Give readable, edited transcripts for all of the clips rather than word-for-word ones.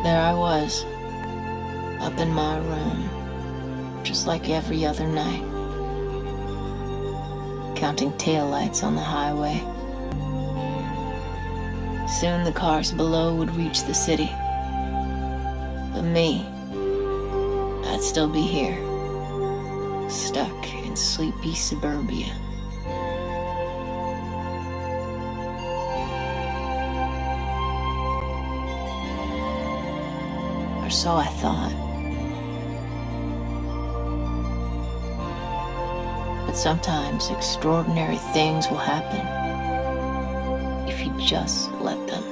There I was, up in my room, just like every other night, counting taillights on the highway. Soon the cars below would reach the city, but me, I'd still be here, stuck in sleepy suburbia. Or so I thought. But sometimes extraordinary things will happen if you just let them.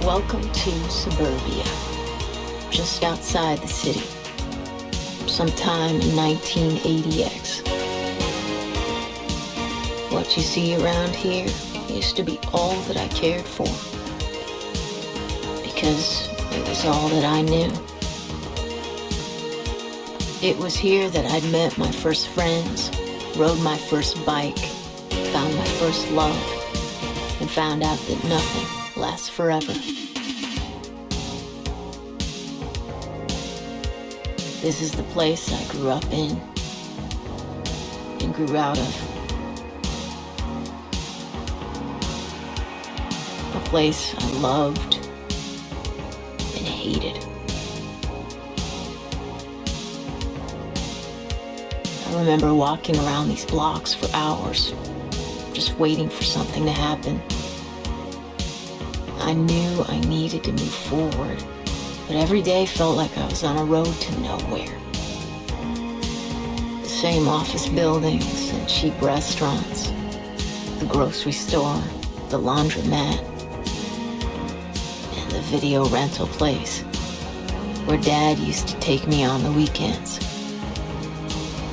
Welcome to suburbia, just outside the city, sometime in 1980X. What you see around here used to be all that I cared for, because it was all that I knew. It was here that I'd met my first friends, rode my first bike, found my first love, and found out that nothing lasts forever. This is the place I grew up in and grew out of. A place I loved and hated. I remember walking around these blocks for hours, just waiting for something to happen. I knew I needed to move forward, but every day felt like I was on a road to nowhere. The same office buildings and cheap restaurants, the grocery store, the laundromat, and the video rental place where Dad used to take me on the weekends.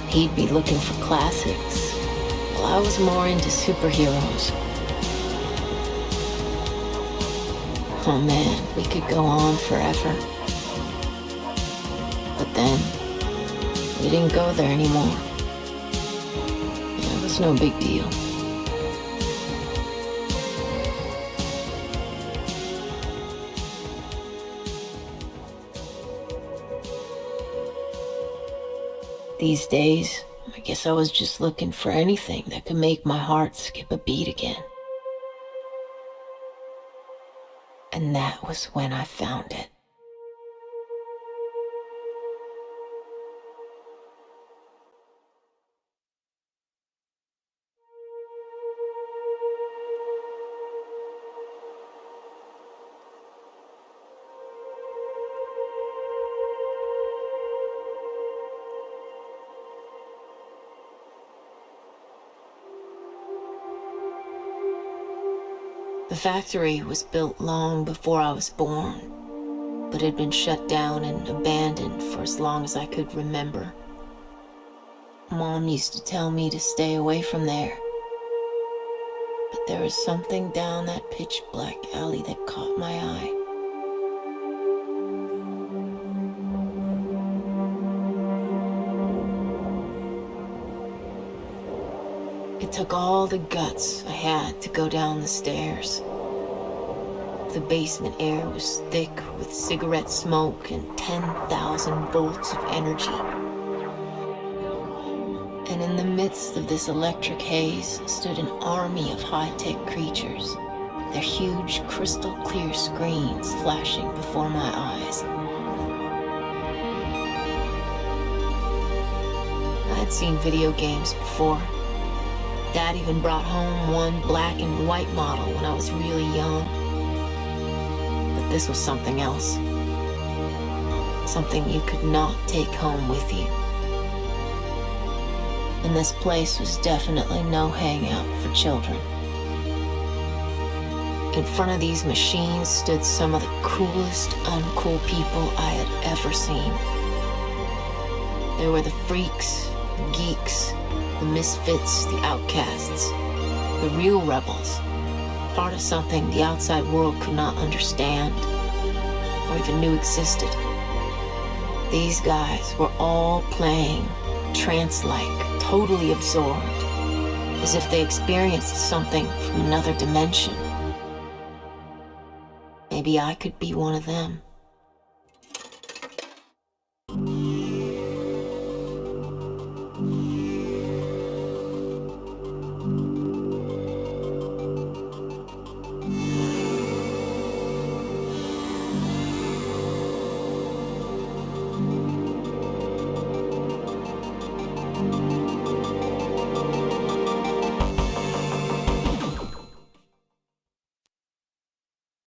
He'd be looking for classics, while I was more into superheroes. Oh man, we could go on forever. But then, we didn't go there anymore. It was no big deal. These days, I guess I was just looking for anything that could make my heart skip a beat again. And that was when I found it. The factory was built long before I was born, but had been shut down and abandoned for as long as I could remember. Mom used to tell me to stay away from there, but there was something down that pitch-black alley that caught my eye. It took all the guts I had to go down the stairs. The basement air was thick with cigarette smoke and 10,000 volts of energy. And in the midst of this electric haze stood an army of high-tech creatures, their huge crystal-clear screens flashing before my eyes. I had seen video games before. Dad even brought home one black and white model when I was really young. But this was something else. Something you could not take home with you. And this place was definitely no hangout for children. In front of these machines stood some of the coolest uncool people I had ever seen. There were the freaks, the geeks, the misfits, the outcasts, the real rebels, part of something the outside world could not understand or even knew existed. These guys were all playing trance-like, totally absorbed, as if they experienced something from another dimension. Maybe I could be one of them.